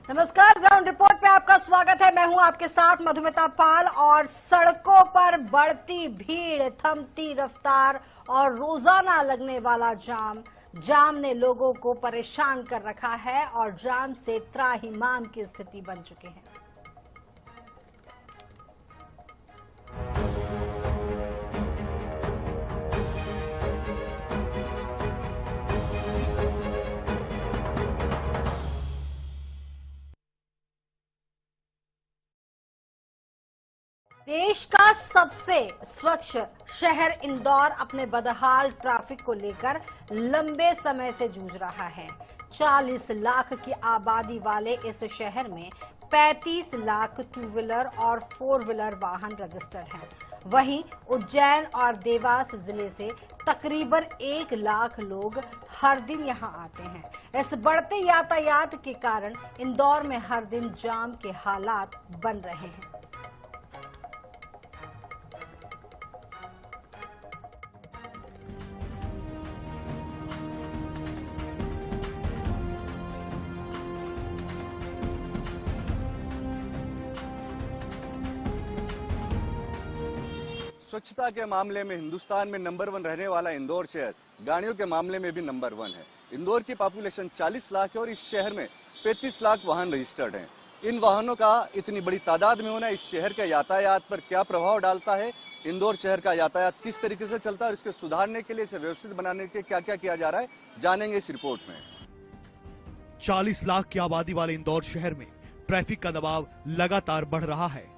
नमस्कार, ground report पे आपका स्वागत है। मैं हूं आपके साथ मधुमिता पाल। और सड़कों पर बढ़ती भीड़, थमती रफ्तार और रोजाना लगने वाला जाम ने लोगों को परेशान कर रखा है और जाम से त्राहिमाम की स्थिति बन चुकी है। देश का सबसे स्वच्छ शहर इंदौर अपने बदहाल ट्रैफिक को लेकर लंबे समय से जूझ रहा है। 40 लाख की आबादी वाले इस शहर में 35 लाख टू व्हीलर और फोर व्हीलर वाहन रजिस्टर्ड हैं। वहीं उज्जैन और देवास जिले से तकरीबन 1 लाख लोग हर दिन यहां आते हैं। इस बढ़ते यातायात के कारण इंदौर में हर दिन जाम के हालात बन रहे हैं। स्वच्छता के मामले में हिंदुस्तान में नंबर 1 रहने वाला इंदौर शहर गाड़ियों के मामले में भी नंबर 1 है। इंदौर की पॉपुलेशन 40 लाख है और इस शहर में 35 लाख वाहन रजिस्टर्ड हैं। इन वाहनों का इतनी बड़ी तादाद में होना इस शहर के यातायात पर क्या प्रभाव डालता है, इंदौर शहर का यातायात किस तरीके से चलता है और इसके सुधारने के लिए, इसे व्यवस्थित बनाने के लिए क्या क्या किया जा रहा है, जानेंगे इस रिपोर्ट में। 40 लाख की आबादी वाले इंदौर शहर में ट्रैफिक का दबाव लगातार बढ़ रहा है।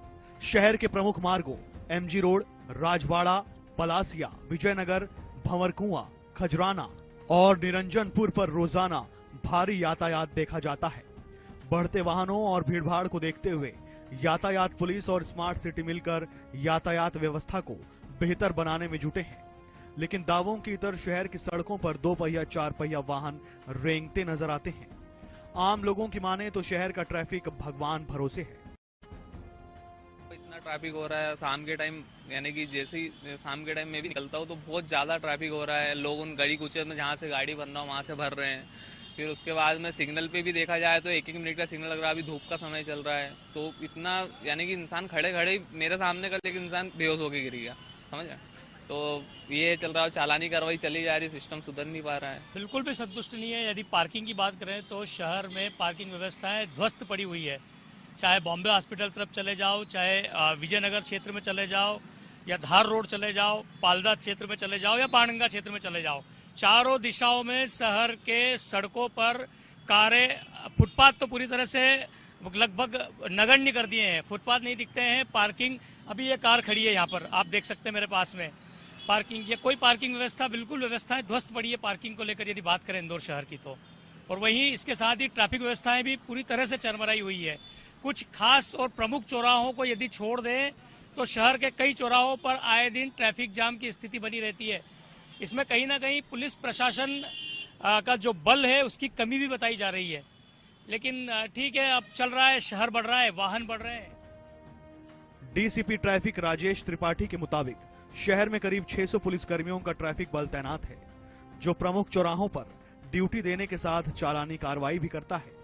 शहर के प्रमुख मार्गों एमजी रोड, राजवाड़ा, पलासिया, विजयनगर, भंवरकुआं, खजराना और निरंजनपुर पर रोजाना भारी यातायात देखा जाता है। बढ़ते वाहनों और भीड़भाड़ को देखते हुए यातायात पुलिस और स्मार्ट सिटी मिलकर यातायात व्यवस्था को बेहतर बनाने में जुटे हैं। लेकिन दावों की तरह शहर की सड़कों पर 2 पहिया 4 पहिया वाहन रेंगते नजर आते हैं। आम लोगों की माने तो शहर का ट्रैफिक भगवान भरोसे है। इतना ट्रैफिक हो रहा है शाम के टाइम, यानी कि जैसे ही शाम के टाइम में भी निकलता हूँ तो बहुत ज्यादा ट्रैफिक हो रहा है। लोग उन गली कूचे में जहाँ से गाड़ी भरना हो वहाँ से भर रहे हैं। फिर उसके बाद में सिग्नल पे भी देखा जाए तो 1-1 मिनट का सिग्नल लग रहा है। अभी धूप का समय चल रहा है तो इतना, यानी कि इंसान खड़े खड़े मेरे सामने का लेकिन इंसान बेहोश होकर गिर गया, समझ रहे। तो ये चल रहा है, चालानी कार्रवाई चली जा रही, सिस्टम सुधर नहीं पा रहा है। बिल्कुल भी संतुष्ट नहीं है। यदि पार्किंग की बात करें तो शहर में पार्किंग व्यवस्थाएं ध्वस्त पड़ी हुई है। चाहे बॉम्बे हॉस्पिटल तरफ चले जाओ, चाहे विजयनगर क्षेत्र में चले जाओ, या धार रोड चले जाओ, पालदा क्षेत्र में चले जाओ या बाणगंगा क्षेत्र में चले जाओ, चारों दिशाओं में शहर के सड़कों पर कारें, फुटपाथ तो पूरी तरह से लगभग नगण्य कर दिए हैं। फुटपाथ नहीं दिखते हैं। पार्किंग, अभी ये कार खड़ी है यहाँ पर, आप देख सकते हैं मेरे पास में पार्किंग, ये कोई पार्किंग व्यवस्था, बिल्कुल व्यवस्थाएं ध्वस्त पड़ी है पार्किंग को लेकर यदि बात करें इंदौर शहर की तो। और वहीं इसके साथ ही ट्रैफिक व्यवस्थाएं भी पूरी तरह से चरमराई हुई है। कुछ खास और प्रमुख चौराहों को यदि छोड़ दें तो शहर के कई चौराहों पर आए दिन ट्रैफिक जाम की स्थिति बनी रहती है। इसमें कहीं ना कहीं पुलिस प्रशासन का जो बल है उसकी कमी भी बताई जा रही है। लेकिन ठीक है, अब चल रहा है, शहर बढ़ रहा है, वाहन बढ़ रहे हैं। डीसीपी ट्रैफिक राजेश त्रिपाठी के मुताबिक शहर में करीब 600 पुलिसकर्मियों का ट्रैफिक बल तैनात है, जो प्रमुख चौराहों पर ड्यूटी देने के साथ चालानी कार्रवाई भी करता है।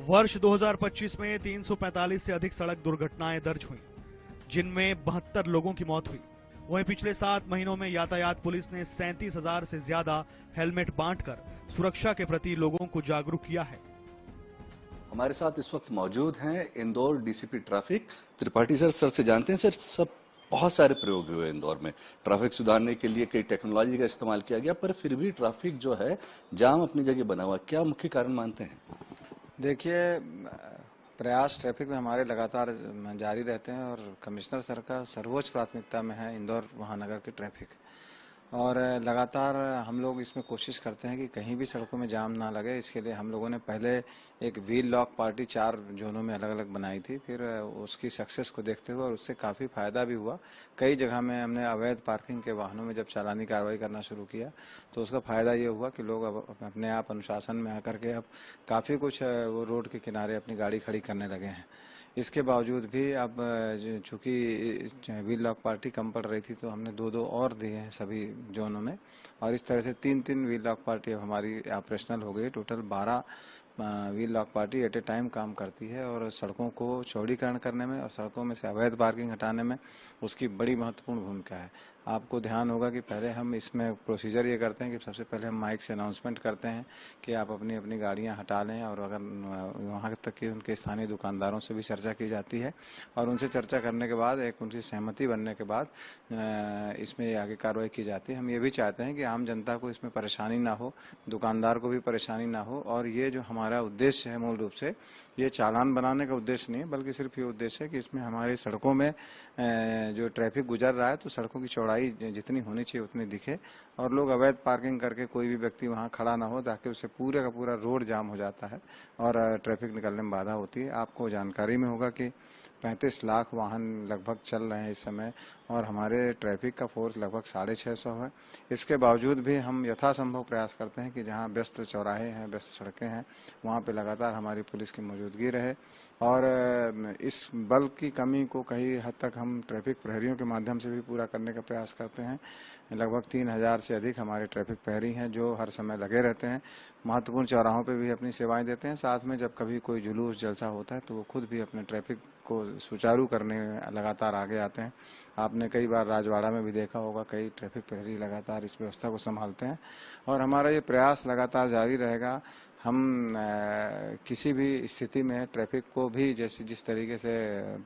वर्ष 2025 में 345 से अधिक सड़क दुर्घटनाएं दर्ज हुई, जिनमें 72 लोगों की मौत हुई। वहीं पिछले 7 महीनों में यातायात पुलिस ने 37,000 से ज्यादा हेलमेट बांटकर सुरक्षा के प्रति लोगों को जागरूक किया है। हमारे साथ इस वक्त मौजूद हैं Indore DCP traffic Tripathi sir. Sir से जानते हैं, सर सब बहुत सारे प्रयोग हुए इंदौर में, ट्रैफिक सुधारने के लिए कई टेक्नोलॉजी का इस्तेमाल किया गया, पर फिर भी ट्रैफिक जो है जाम अपनी जगह बना हुआ, क्या मुख्य कारण मानते हैं? देखिए, प्रयास ट्रैफिक में हमारे लगातार जारी रहते हैं और कमिश्नर सर का सर्वोच्च प्राथमिकता में है इंदौर महानगर की ट्रैफिक। और लगातार हम लोग इसमें कोशिश करते हैं कि कहीं भी सड़कों में जाम ना लगे। इसके लिए हम लोगों ने पहले एक व्हील लॉक पार्टी 4 जोनों में अलग अलग बनाई थी। फिर उसकी सक्सेस को देखते हुए और उससे काफ़ी फ़ायदा भी हुआ। कई जगह में हमने अवैध पार्किंग के वाहनों में जब चालानी कार्रवाई करना शुरू किया तो उसका फ़ायदा ये हुआ कि लोग अब अपने आप अनुशासन में आकर के अब काफ़ी कुछ वो रोड के किनारे अपनी गाड़ी खड़ी करने लगे हैं। इसके बावजूद भी अब चूंकि व्हील लॉक पार्टी कम पड़ रही थी तो हमने 2-2 और दिए हैं सभी जोनों में, और इस तरह से 3-3 व्हील लॉक पार्टी अब हमारी ऑपरेशनल हो गई। Total 12 wheel lock party at A time काम करती है और सड़कों को चौड़ीकरण करने में और सड़कों में से अवैध पार्किंग हटाने में उसकी बड़ी महत्वपूर्ण भूमिका है। आपको ध्यान होगा कि पहले हम इसमें प्रोसीजर ये करते हैं कि सबसे पहले हम माइक से अनाउंसमेंट करते हैं कि आप अपनी अपनी गाड़ियां हटा लें, और अगर वहां तक कि उनके स्थानीय दुकानदारों से भी चर्चा की जाती है और उनसे चर्चा करने के बाद एक उनकी सहमति बनने के बाद इसमें आगे कार्रवाई की जाती है। हम ये भी चाहते हैं कि आम जनता को इसमें परेशानी ना हो, दुकानदार को भी परेशानी ना हो, और ये जो हमारा उद्देश्य है मूल रूप से ये चालान बनाने का उद्देश्य नहीं है, बल्कि सिर्फ ये उद्देश्य है कि इसमें हमारी सड़कों में जो ट्रैफिक गुजर रहा है तो सड़कों की चौड़ाई जितनी होनी चाहिए उतनी दिखे और लोग अवैध पार्किंग करके कोई भी व्यक्ति वहां खड़ा ना हो, ताकि उससे पूरे का पूरा रोड जाम हो जाता है और ट्रैफिक निकलने में बाधा होती है। आपको जानकारी में होगा कि 35 लाख वाहन लगभग चल रहे हैं इस समय और हमारे ट्रैफिक का फोर्स लगभग 650 है। इसके बावजूद भी हम यथासंभव प्रयास करते हैं कि जहां व्यस्त चौराहे हैं, व्यस्त सड़कें हैं, वहां पे लगातार हमारी पुलिस की मौजूदगी रहे और इस बल की कमी को कई हद तक हम ट्रैफिक प्रहरियों के माध्यम से भी पूरा करने का प्रयास करते हैं। लगभग 3000 से अधिक हमारे ट्रैफिक प्रहरी हैं जो हर समय लगे रहते हैं, महत्वपूर्ण चौराहों पे भी अपनी सेवाएं देते हैं। साथ में जब कभी कोई जुलूस जलसा होता है तो वो खुद भी अपने ट्रैफिक को सुचारू करने में लगातार आगे आते हैं। आपने कई बार राजवाड़ा में भी देखा होगा, कई ट्रैफिक प्रहरी लगातार इस व्यवस्था को संभालते हैं और हमारा ये प्रयास लगातार जारी रहेगा। हम किसी भी स्थिति में ट्रैफिक को भी जैसे जिस तरीके से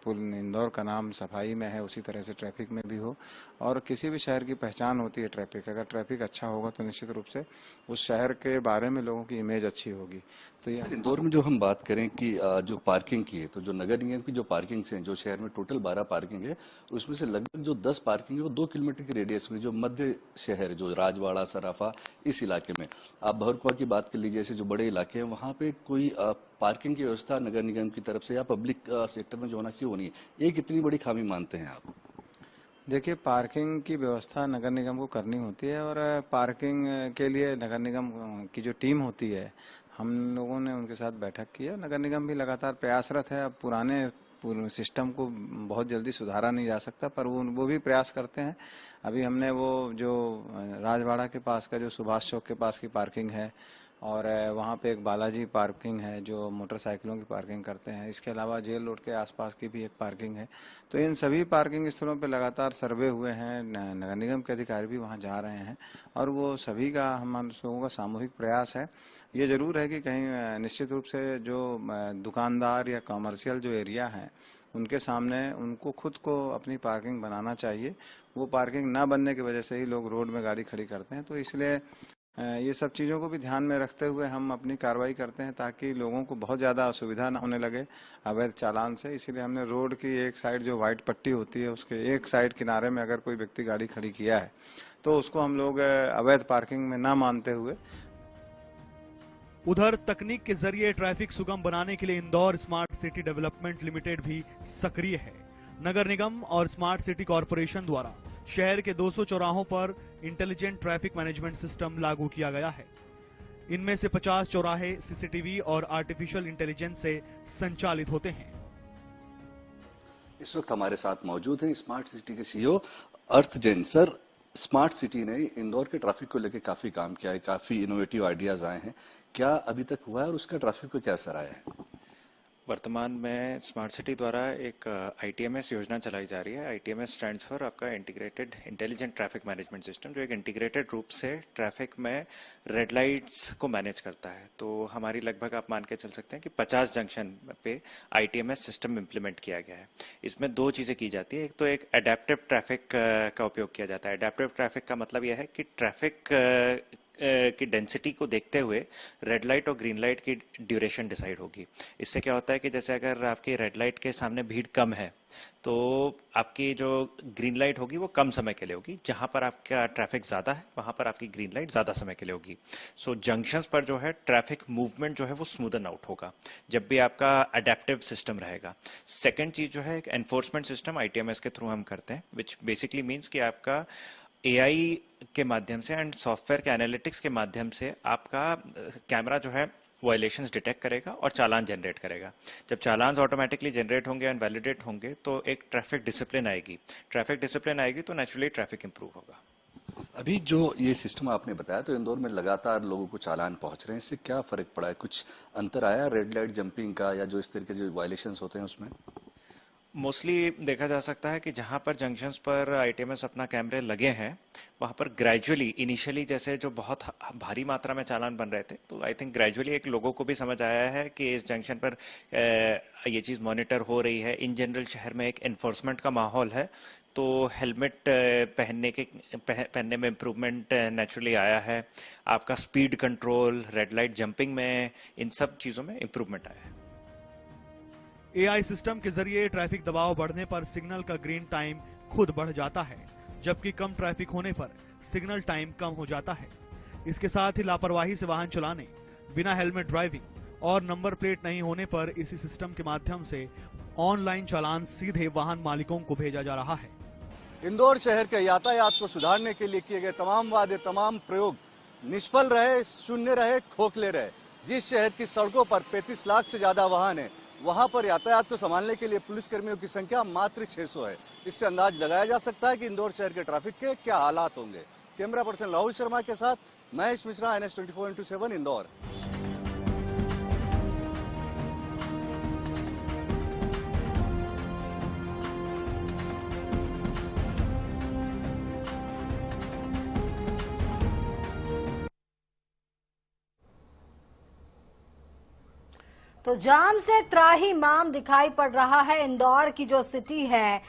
इंदौर का नाम सफाई में है उसी तरह से ट्रैफिक में भी हो, और किसी भी शहर की पहचान होती है ट्रैफिक। अगर ट्रैफिक अच्छा होगा तो निश्चित रूप से उस शहर के बारे में लोगों की इमेज अच्छी होगी। तो ये इंदौर में जो हम बात करें कि जो पार्किंग की है, तो जो नगर निगम की जो पार्किंग हैं, जो शहर में टोटल 12 पार्किंग है, उसमें से लगभग जो 10 पार्किंग है वो 2 किलोमीटर के रेडियस में, जो मध्य शहर जो राजवाड़ा सराफा इस इलाके में, आप भरकुआ की बात कर लीजिए, ऐसे जो बड़े इलाके हैं वहां पे कोई पार्किंग की व्यवस्था नगर निगम की तरफ से या पब्लिक सेक्टर में जो होना चाहिए वो नहीं है। एक इतनी बड़ी खामी मानते हैं आप? देखिए, पार्किंग की व्यवस्था नगर निगम को करनी होती है और पार्किंग के लिए नगर निगम की जो टीम होती है, हम लोगों ने उनके साथ बैठक की है। नगर निगम भी लगातार प्रयासरत है। अब पुराने सिस्टम को बहुत जल्दी सुधारा नहीं जा सकता, पर वो भी प्रयास करते हैं। अभी हमने वो जो राजवाड़ा के पास का जो सुभाष चौक के पास की पार्किंग है और वहाँ पे एक बालाजी पार्किंग है जो मोटरसाइकिलों की पार्किंग करते हैं, इसके अलावा जेल रोड के आसपास की भी एक पार्किंग है। तो इन सभी पार्किंग स्थलों पे लगातार सर्वे हुए हैं, नगर निगम के अधिकारी भी वहाँ जा रहे हैं और वो सभी का हम लोगों का सामूहिक प्रयास है। ये जरूर है कि कहीं निश्चित रूप से जो दुकानदार या कॉमर्शियल जो एरिया है उनके सामने उनको खुद को अपनी पार्किंग बनाना चाहिए। वो पार्किंग ना बनने की वजह से ही लोग रोड में गाड़ी खड़ी करते हैं। तो इसलिए ये सब चीज़ों को भी ध्यान में रखते हुए हम अपनी कार्रवाई करते हैं ताकि लोगों को बहुत ज़्यादा असुविधा ना होने लगे अवैध चालान से। इसीलिए हमने रोड की एक साइड जो व्हाइट पट्टी होती है उसके एक साइड किनारे में अगर कोई व्यक्ति गाड़ी खड़ी किया है तो उसको हम लोग अवैध पार्किंग में ना मानते हुए। उधर तकनीक के जरिए ट्रैफिक सुगम बनाने के लिए Indore smart city development limited भी सक्रिय है। नगर निगम और स्मार्ट सिटी कॉरपोरेशन द्वारा शहर के 200 चौराहों पर इंटेलिजेंट ट्रैफिक मैनेजमेंट सिस्टम लागू किया गया है। इनमें से 50 चौराहे सीसीटीवी और आर्टिफिशियल इंटेलिजेंस से संचालित होते हैं। इस वक्त हमारे साथ मौजूद हैं स्मार्ट सिटी के सीईओ अर्थ जैन। सर, स्मार्ट सिटी ने इंदौर के ट्रैफिक को लेकर काफी काम किया है, काफी इनोवेटिव आइडियाज आए हैं, क्या अभी तक हुआ है और उसका ट्रैफिक को क्या असर आया है? वर्तमान में स्मार्ट सिटी द्वारा एक ITMS योजना चलाई जा रही है। ITMS स्टैंड्स फॉर आपका integrated intelligent traffic management system, जो एक इंटीग्रेटेड रूप से ट्रैफिक में रेड लाइट्स को मैनेज करता है। तो हमारी लगभग आप मान के चल सकते हैं कि 50 जंक्शन पे ITMS सिस्टम इम्प्लीमेंट किया गया है। इसमें 2 चीज़ें की जाती है। एक तो एक एडेप्टिव ट्रैफिक का उपयोग किया जाता है। एडेप्टिव ट्रैफिक का मतलब यह है कि ट्रैफिक की डेंसिटी को देखते हुए रेड लाइट और ग्रीन लाइट की ड्यूरेशन डिसाइड होगी। इससे क्या होता है कि जैसे अगर आपकी रेड लाइट के सामने भीड़ कम है तो आपकी जो ग्रीन लाइट होगी वो कम समय के लिए होगी, जहां पर आपका ट्रैफिक ज्यादा है वहां पर आपकी ग्रीन लाइट ज्यादा समय के लिए होगी। सो जंक्शंस पर जो है ट्रैफिक मूवमेंट जो है वो स्मूदन आउट होगा जब भी आपका अडेप्टिव सिस्टम रहेगा। सेकेंड चीज जो है एक एनफोर्समेंट सिस्टम ITMS के थ्रू हम करते हैं, विच बेसिकली मीन्स कि आपका AI के माध्यम से एंड सॉफ्टवेयर के एनालिटिक्स के माध्यम से आपका कैमरा जो है वायलेशंस डिटेक्ट करेगा और चालान जनरेट करेगा। जब चालान ऑटोमेटिकली जनरेट होंगे एंड वैलिडेट होंगे तो एक ट्रैफिक डिसिप्लिन आएगी। ट्रैफिक डिसिप्लिन आएगी तो नेचुरली ट्रैफिक इंप्रूव होगा। अभी जो ये सिस्टम आपने बताया तो इंदौर में लगातार लोगों को चालान पहुंच रहे हैं, इससे क्या फर्क पड़ा है? कुछ अंतर आया रेड लाइट जंपिंग का या जो इस तरीके से वायलेशंस होते हैं उसमें? मोस्टली देखा जा सकता है कि जहां पर जंक्शंस पर आईटीएमएस अपना कैमरे लगे हैं वहां पर ग्रेजुअली इनिशियली जैसे जो बहुत भारी मात्रा में चालान बन रहे थे, तो आई थिंक ग्रेजुअली एक लोगों को भी समझ आया है कि इस जंक्शन पर ये चीज मॉनिटर हो रही है। इन जनरल शहर में एक एनफोर्समेंट का माहौल है, तो हेलमेट पहनने में इम्प्रूवमेंट नेचुरली आया है। आपका speed control, red light jumping में, इन सब चीजों में इम्प्रूवमेंट आया है। एआई सिस्टम के जरिए ट्रैफिक दबाव बढ़ने पर सिग्नल का ग्रीन टाइम खुद बढ़ जाता है, जबकि कम ट्रैफिक होने पर सिग्नल टाइम कम हो जाता है। इसके साथ ही लापरवाही से वाहन चलाने, बिना हेलमेट ड्राइविंग और नंबर प्लेट नहीं होने पर इसी सिस्टम के माध्यम से ऑनलाइन चालान सीधे वाहन मालिकों को भेजा जा रहा है। इंदौर शहर के यातायात को सुधारने के लिए किए गए तमाम वादे, तमाम प्रयोग निष्फल रहे, शून्य रहे, खोखले रहे। जिस शहर की सड़कों पर 35 लाख से ज्यादा वाहन है, वहां पर यातायात को संभालने के लिए पुलिसकर्मियों की संख्या मात्र 600 है। इससे अंदाज लगाया जा सकता है कि इंदौर शहर के ट्रैफिक के क्या हालात होंगे। कैमरा पर्सन राहुल शर्मा के साथ महेश मिश्रा, NS 24/7 इंदौर। तो जाम से त्राहिमाम दिखाई पड़ रहा है इंदौर की जो सिटी है।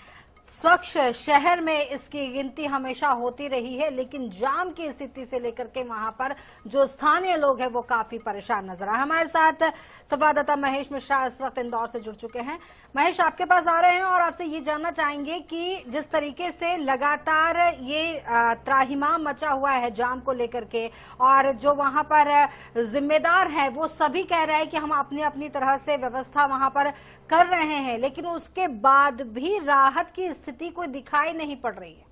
स्वच्छ शहर में इसकी गिनती हमेशा होती रही है, लेकिन जाम की स्थिति से लेकर के वहां पर जो स्थानीय लोग हैं वो काफी परेशान नजर आए। हमारे साथ संवाददाता महेश मिश्रा इस वक्त इंदौर से जुड़ चुके हैं। महेश, आपके पास आ रहे हैं और आपसे ये जानना चाहेंगे कि जिस तरीके से लगातार ये त्राहिमाम मचा हुआ है जाम को लेकर के, और जो वहां पर जिम्मेदार है वो सभी कह रहे हैं कि हम अपनी अपनी तरह से व्यवस्था वहां पर कर रहे हैं, लेकिन उसके बाद भी राहत की स्थिति कोई दिखाई नहीं पड़ रही है।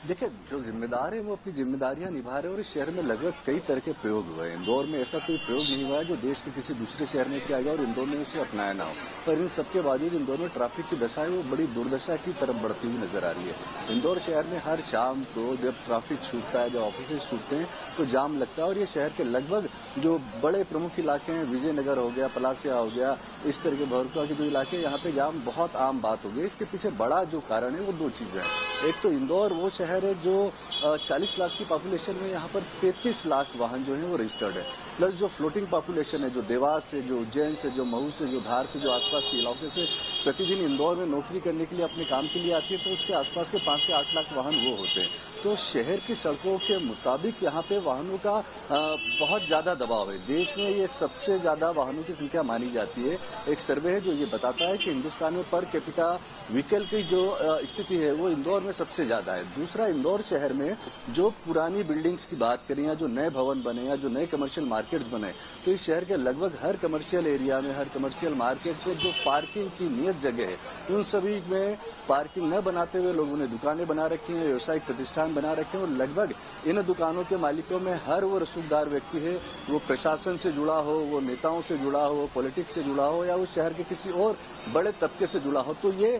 देखिए, जो जिम्मेदार है वो अपनी जिम्मेदारियां निभा रहे हैं और इस शहर में लगभग कई तरह के प्रयोग हुए हैं। इंदौर में ऐसा कोई प्रयोग नहीं हुआ है जो देश के किसी दूसरे शहर में किया गया और इंदौर ने उसे अपनाया ना हो। पर इन सबके बावजूद इंदौर में ट्रैफिक की दशा है वो बड़ी दुर्दशा की तरफ बढ़ती हुई नजर आ रही है। इंदौर शहर में हर शाम को जब ट्रैफिक छूटता है, जब ऑफिस छूटते हैं तो जाम लगता है और ये शहर के लगभग जो बड़े प्रमुख इलाके हैं, विजयनगर हो गया, पलासिया हो गया, इस तरह के भरकुआ के जो इलाके, यहाँ पे जाम बहुत आम बात हो गई। इसके पीछे बड़ा जो कारण है वो दो चीजें हैं। एक तो इंदौर वो शहर है जो 40 लाख की पॉपुलेशन में यहाँ पर 35 लाख वाहन जो है वो रजिस्टर्ड है, प्लस जो फ्लोटिंग पॉपुलेशन है, जो देवास से, जो उज्जैन से, जो महू से, जो धार से, जो आसपास के इलाके से प्रतिदिन इंदौर में नौकरी करने के लिए, अपने काम के लिए आती है, तो उसके आसपास के 5 से 8 लाख वाहन वो होते हैं। तो शहर की सड़कों के मुताबिक यहाँ पे वाहनों का बहुत ज्यादा दबाव है। देश में ये सबसे ज्यादा वाहनों की संख्या मानी जाती है। एक सर्वे है जो ये बताता है कि हिंदुस्तान में पर कैपिटा व्हीकल की जो स्थिति है वो इंदौर में सबसे ज्यादा है। दूसरा, इंदौर शहर में जो पुरानी बिल्डिंग्स की बात करें या जो नए भवन बने या जो नए कमर्शियल मार्केट्स बने, तो इस शहर के लगभग हर कमर्शियल एरिया में, हर कमर्शियल मार्केट में जो पार्किंग की नियत जगह है, उन सभी में पार्किंग न बनाते हुए लोगों ने दुकानें बना रखी हैं, व्यावसायिक प्रतिष्ठान बना रखे हैं। और लगभग इन दुकानों के मालिकों में हर वो रसूखदार व्यक्ति है, वो प्रशासन से जुड़ा हो, वो नेताओं से जुड़ा हो, पॉलिटिक्स से जुड़ा हो, या उस शहर के किसी और बड़े तबके से जुड़ा हो। तो ये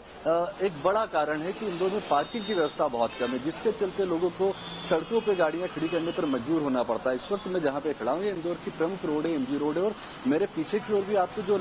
एक बड़ा कारण है कि इंदौर में पार्किंग की व्यवस्था बहुत कम है, जिसके चलते लोगों को सड़कों पे गाड़ियां खड़ी करने पर मजबूर होना पड़ता है। इस वक्त मैं जहां पे खड़ा हूं, ये इंदौर की प्रमुख रोड है, MG रोड है, और मेरे पीछे की ओर भी आपको जो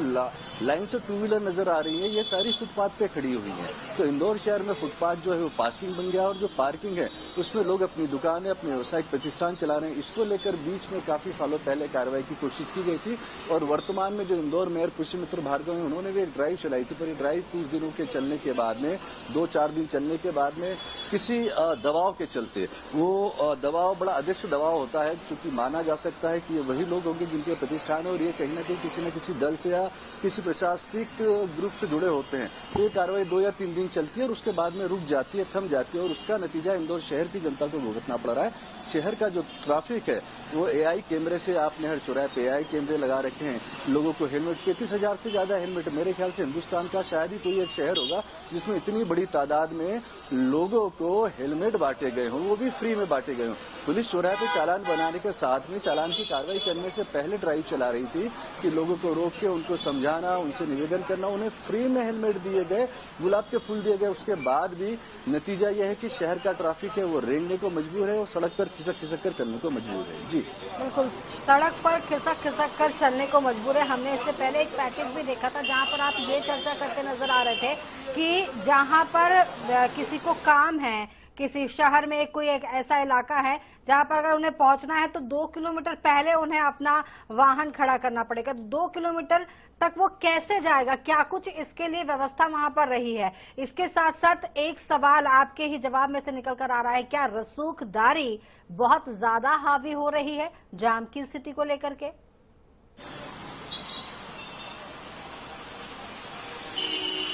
लाइन से 2 व्हीलर नजर आ रही है, ये सारी फुटपाथ पे खड़ी हुई है। तो इंदौर शहर में फुटपाथ जो है वो पार्किंग बन गया, और जो पार्किंग है उसमें लोग अपनी दुकानें, अपने व्यावसायिक प्रतिष्ठान चला रहे हैं। इसको लेकर बीच में काफी सालों पहले कार्रवाई की कोशिश की गई थी, और वर्तमान में जो इंदौर मेयर पुष्यमित्र भार्गव है, उन्होंने भी एक ड्राइव चलाई थी। पर ये ड्राइव कुछ दिनों के चलने के बाद में, 2-4 दिन चलने के बाद में, किसी दबाव के चलते, वो दबाव बड़ा अदृश्य दबाव होता है, क्योंकि माना जा सकता है कि ये वही लोग होंगे जिनके प्रतिष्ठान और ये कहीं न कहीं किसी न किसी दल से या किसी प्रशासनिक ग्रुप से जुड़े होते हैं। तो ये कार्रवाई 2 या 3 दिन चलती है और उसके बाद में रुक जाती है, थम जाती है, और उसका नतीजा इंदौर शहर शहर की जनता को भुगतना पड़ रहा है। शहर का जो ट्रैफिक है वो एआई कैमरे से, आपने हर चौराहे पे एआई कैमरे लगा रखे हैं, लोगों को हेलमेट, 33,000 से ज्यादा हेलमेट, मेरे ख्याल से हिंदुस्तान का शायद ही कोई एक शहर होगा जिसमें इतनी बड़ी तादाद में लोगों को हेलमेट बांटे गए हों, वो भी फ्री में बांटे गए हों। पुलिस चौराहे पे चालान बनाने के साथ में चालान की कार्रवाई करने से पहले ड्राइव चला रही थी कि लोगों को रोक के उनको समझाना, उनसे निवेदन करना, उन्हें फ्री में हेलमेट दिए गए, गुलाब के फूल दिए गए। उसके बाद भी नतीजा यह है कि शहर का ट्रैफिक है वो रेंगने को मजबूर है और सड़क पर खिसक खिसक कर चलने को मजबूर है। जी बिल्कुल, सड़क पर खिसक खिसक कर चलने को मजबूर है। हमने इससे पहले एक पैकेज भी देखा था जहां पर आप ये चर्चा करते नजर आ रहे थे कि जहां पर किसी को काम है, किसी शहर में कोई एक ऐसा इलाका है जहां पर अगर उन्हें पहुंचना है तो 2 किलोमीटर पहले उन्हें अपना वाहन खड़ा करना पड़ेगा। 2 किलोमीटर तक वो कैसे जाएगा? क्या कुछ इसके लिए व्यवस्था वहां पर रही है? इसके साथ साथ एक सवाल आपके ही जवाब में से निकल कर आ रहा है, क्या रसूखदारी बहुत ज्यादा हावी हो रही है जाम की स्थिति को लेकर के?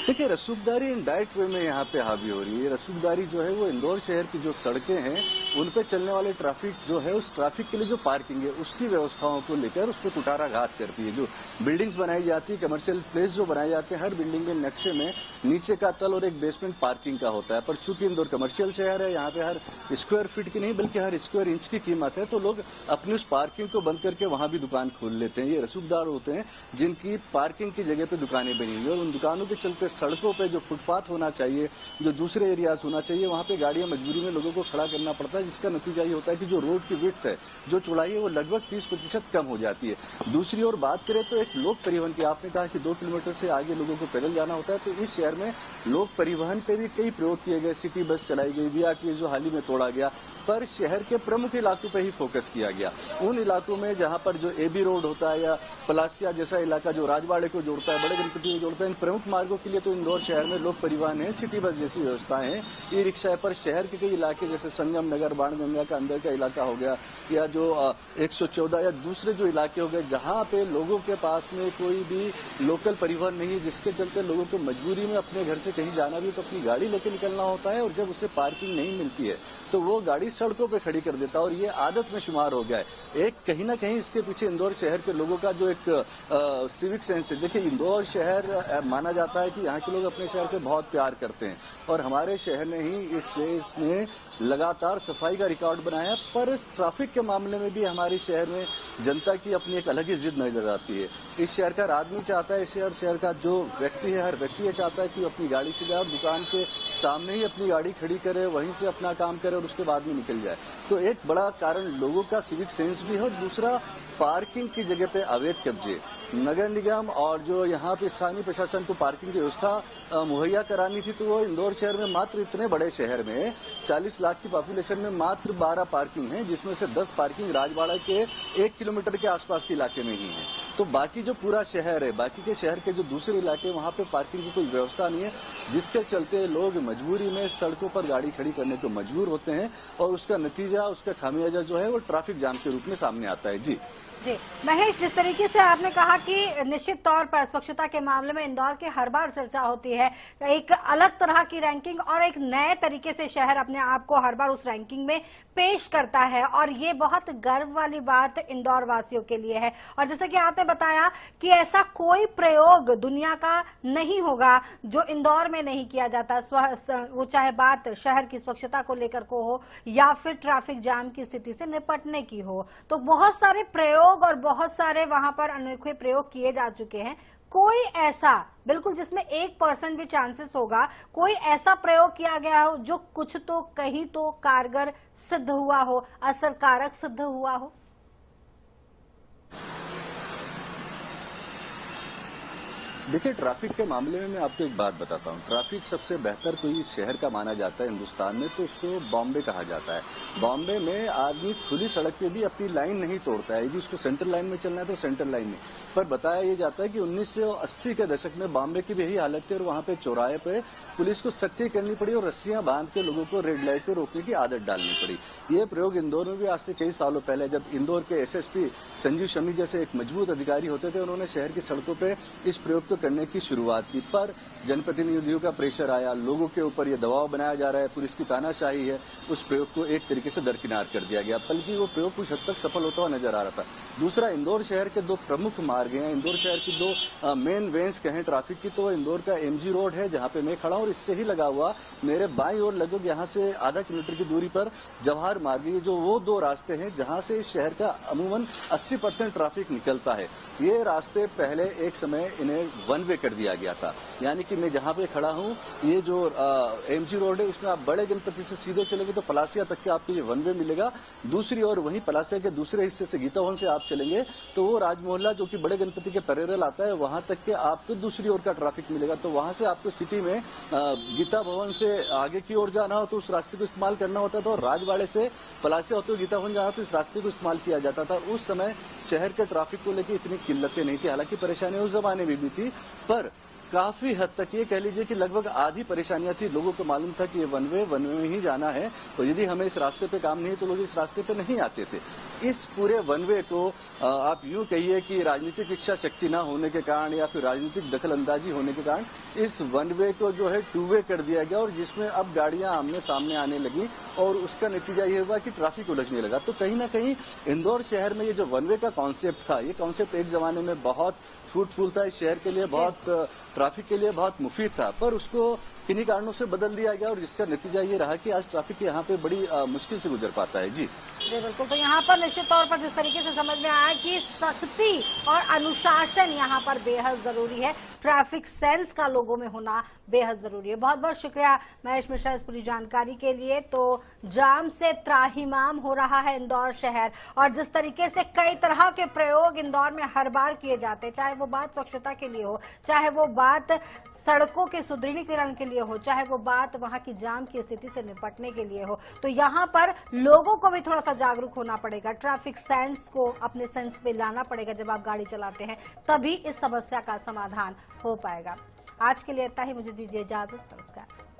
देखिए, रसूखदारी इनडायरेक्ट वे में यहाँ पे हावी हो रही है। रसूखदारी जो है वो इंदौर शहर की जो सड़कें हैं उन पे चलने वाले ट्रैफिक जो है, उस ट्रैफिक के लिए जो पार्किंग है उसकी व्यवस्थाओं को लेकर उसको कुठाराघात करती है। जो बिल्डिंग्स बनाई जाती है, कमर्शियल प्लेस जो बनाए जाते हैं, हर बिल्डिंग में नक्शे में नीचे का तल और एक बेसमेंट पार्किंग का होता है। पर चूंकि इंदौर कमर्शियल शहर है, यहाँ पे हर स्क्वायर फीट की नहीं बल्कि हर स्क्वायर इंच की कीमत है, तो लोग अपनी उस पार्किंग को बंद करके वहां भी दुकान खोल लेते हैं। ये रसूखदार होते हैं जिनकी पार्किंग की जगह पे दुकानें बनी हुई है और उन दुकानों के चलते सड़कों पे जो फुटपाथ होना चाहिए, जो दूसरे एरियाज होना चाहिए, वहां पे गाड़ियां मजबूरी में लोगों को खड़ा करना पड़ता है, जिसका नतीजा ये होता है कि जो रोड की विड्थ है, जो चौड़ाई है, वो लगभग 30% कम हो जाती है। दूसरी ओर बात करें तो एक लोक परिवहन की, आपने कहा कि 2 किलोमीटर से आगे लोगों को पैदल जाना होता है, तो इस शहर में लोक परिवहन पे भी कई प्रयोग किए गए। सिटी बस चलाई गई, बीआरटीएस जो हाल ही में तोड़ा गया, पर शहर के प्रमुख इलाकों पे ही फोकस किया गया। उन इलाकों में जहां पर जो एबी रोड होता है या पलासिया जैसा इलाका जो राजवाड़े को जोड़ता है, बड़े गणपति को जोड़ता है, इन प्रमुख मार्गों के लिए तो इंदौर शहर में लोक परिवहन है, सिटी बस जैसी व्यवस्थाएं हैं, ई रिक्शा है। पर शहर के कई इलाके जैसे संगम नगर, बाणगंगा का अंदर का इलाका हो गया, या जो 114 या दूसरे जो इलाके हो गए जहां पे लोगों के पास में कोई भी लोकल परिवहन नहीं है, जिसके चलते लोगों को मजबूरी में अपने घर से कहीं जाना भी तो अपनी गाड़ी लेके निकलना होता है, और जब उसे पार्किंग नहीं मिलती है तो वो गाड़ी सड़कों पे खड़ी कर देता है, और ये आदत में शुमार हो गया है। एक कहीं ना कहीं इसके पीछे इंदौर शहर के लोगों का जो एक सिविक सेंस है। देखिए, इंदौर शहर माना जाता है कि यहाँ के लोग अपने शहर से बहुत प्यार करते हैं, और हमारे शहर ने ही इसमें लगातार सफाई का रिकॉर्ड बनाया है। पर ट्रैफिक के मामले में भी हमारे शहर में जनता की अपनी एक अलग ही जिद नजर आती है। इस शहर का आदमी चाहता है, इस शहर का जो व्यक्ति है, हर व्यक्ति ये चाहता है कि अपनी गाड़ी से जाए और दुकान के सामने ही अपनी गाड़ी खड़ी करे, वहीं से अपना काम करे और उसके बाद में निकल जाए। तो एक बड़ा कारण लोगों का सिविक सेंस भी है, और दूसरा पार्किंग की जगह पे अवैध कब्जे। नगर निगम और जो यहाँ पे स्थानीय प्रशासन को पार्किंग की व्यवस्था मुहैया करानी थी, तो वो इंदौर शहर में मात्र इतने बड़े शहर में 40 लाख की पॉपुलेशन में मात्र 12 पार्किंग है, जिसमें से 10 पार्किंग राजवाड़ा के 1 किलोमीटर के आसपास के इलाके में ही है। तो बाकी जो पूरा शहर है, बाकी के शहर के जो दूसरे इलाके, वहां पे पार्किंग की कोई व्यवस्था नहीं है, जिसके चलते लोग मजबूरी में सड़कों पर गाड़ी खड़ी करने को मजबूर होते हैं, और उसका नतीजा, उसका खामियाजा जो है वो ट्रैफिक जाम के रूप में सामने आता है। जी महेश, जिस तरीके से आपने कहा कि निश्चित तौर पर स्वच्छता के मामले में इंदौर की हर बार चर्चा होती है, एक अलग तरह की रैंकिंग और एक नए तरीके से शहर अपने आप को हर बार उस रैंकिंग में पेश करता है, और ये बहुत गर्व वाली बात इंदौर वासियों के लिए है। और जैसे कि आपने बताया कि ऐसा कोई प्रयोग दुनिया का नहीं होगा जो इंदौर में नहीं किया जाता, वो चाहे बात शहर की स्वच्छता को लेकर को हो या फिर ट्रैफिक जाम की स्थिति से निपटने की हो। तो बहुत सारे प्रयोग और बहुत सारे वहां पर अनोखे प्रयोग किए जा चुके हैं। कोई ऐसा बिल्कुल जिसमें 1% भी चांसेस होगा, कोई ऐसा प्रयोग किया गया हो जो कुछ तो कहीं तो कारगर सिद्ध हुआ हो, असरकारक सिद्ध हुआ हो? देखिए, ट्रैफिक के मामले में मैं आपको एक बात बताता हूँ। ट्रैफिक सबसे बेहतर कोई शहर का माना जाता है हिंदुस्तान में, तो उसको बॉम्बे कहा जाता है। बॉम्बे में आदमी खुली सड़क पे भी अपनी लाइन नहीं तोड़ता है, यदि उसको सेंट्रल लाइन में चलना है तो सेंट्रल लाइन में। पर बताया ये जाता है कि 1980 के दशक में बॉम्बे की भी यही हालत थी, और वहां पे चौराहे पे पुलिस को सख्ती करनी पड़ी और रस्सियां बांध के लोगों को रेड लाइट पे रोकने की आदत डालनी पड़ी। ये प्रयोग इंदौर में भी आज से कई सालों पहले, जब इंदौर के एसएसपी संजीव शमी जैसे एक मजबूत अधिकारी होते थे, उन्होंने शहर की सड़कों पर इस प्रयोग को करने की शुरुआत की, पर जनप्रतिनिधियों का प्रेशर आया, लोगों के ऊपर ये दबाव बनाया जा रहा है, पुलिस की तानाशाही है, उस प्रयोग को एक तरीके से दरकिनार कर दिया गया, बल्कि वो प्रयोग कुछ हद तक सफल होता हुआ नजर आ रहा था। दूसरा, इंदौर शहर के दो प्रमुख मार्ग हैं, इंदौर शहर की दो मेन वेन्स कहें ट्रैफिक की, तो इंदौर का एमजी रोड है जहां पे मैं खड़ा हूं, और इससे ही लगा हुआ मेरे बाईं ओर लगभग यहां से आधा किलोमीटर की दूरी पर जवाहर मार्ग, ये जो वो दो रास्ते हैं जहां से इस शहर का अमूमन 80% ट्रैफिक निकलता है। ये रास्ते पहले एक समय इन्हें वन वे कर दिया गया था, यानी कि मैं जहां पे खड़ा हूं, ये जो एमजी रोड है, इसमें आप बड़े गणपति से सीधे चलेंगे तो पलासिया तक के आपको ये वन वे मिलेगा। दूसरी ओर वहीं पलासिया के दूसरे हिस्से से गीता भवन से आप चलेंगे तो वो राज मोहल्ला जो कि बड़े गणपति के पैरेलल आता है, वहां तक के आपको दूसरी ओर का ट्रैफिक मिलेगा। तो वहां से आपको सिटी में गीता भवन से आगे की ओर जाना हो तो उस रास्ते को इस्तेमाल करना होता था, और राजवाड़े से पलासिया होते हुए गीता भवन जाना तो इस रास्ते को इस्तेमाल किया जाता था। उस समय शहर के ट्रैफिक को लेकर इतनी किल्लतें नहीं थी, हालांकि परेशानियां उस जमाने में भी थी, पर काफी हद तक ये कह लीजिए कि लगभग आधी परेशानियां थी। लोगों को मालूम था कि ये वन वे में ही जाना है, तो यदि हमें इस रास्ते पे काम नहीं है तो लोग इस रास्ते पे नहीं आते थे। इस पूरे वन वे को आप यूं कहिए कि राजनीतिक इच्छा शक्ति न होने के कारण या फिर राजनीतिक दखल अंदाजी होने के कारण इस वन वे को जो है टू वे कर दिया गया, और जिसमें अब गाड़ियां आमने सामने आने लगी, और उसका नतीजा ये हुआ कि ट्रैफिक उलझने लगा। तो कहीं ना कहीं इंदौर शहर में ये जो वन वे का कॉन्सेप्ट था, ये कॉन्सेप्ट एक जमाने में बहुत फ्रूटफुल था, इस शहर के लिए बहुत ट्रैफिक के लिए बहुत मुफीद था, पर उसको किन्हीं कारणों से बदल दिया गया, और जिसका नतीजा ये रहा कि आज ट्रैफिक यहाँ पे बड़ी मुश्किल से गुजर पाता है। जी बिल्कुल। तो यहाँ पर निश्चित तौर पर जिस तरीके से समझ में आया कि सख्ती और अनुशासन यहाँ पर बेहद जरूरी है, ट्रैफिक सेंस का लोगों में होना बेहद जरूरी है। बहुत बहुत शुक्रिया महेश मिश्रा इस पूरी जानकारी के लिए। तो जाम से त्राहिमाम हो रहा है इंदौर शहर, और जिस तरीके से कई तरह के प्रयोग इंदौर में हर बार किए जाते हैं, चाहे वो बात स्वच्छता के लिए हो, चाहे वो बात सड़कों के सुदृढ़ीकरण के लिए हो, चाहे वो बात वहां की जाम की स्थिति से निपटने के लिए हो, तो यहाँ पर लोगों को भी थोड़ा सा जागरूक होना पड़ेगा, ट्रैफिक सेंस को अपने सेंस पे लाना पड़ेगा जब आप गाड़ी चलाते हैं, तभी इस समस्या का समाधान हो पाएगा। आज के लिए इतना ही, मुझे दीजिए इजाजत, नमस्कार।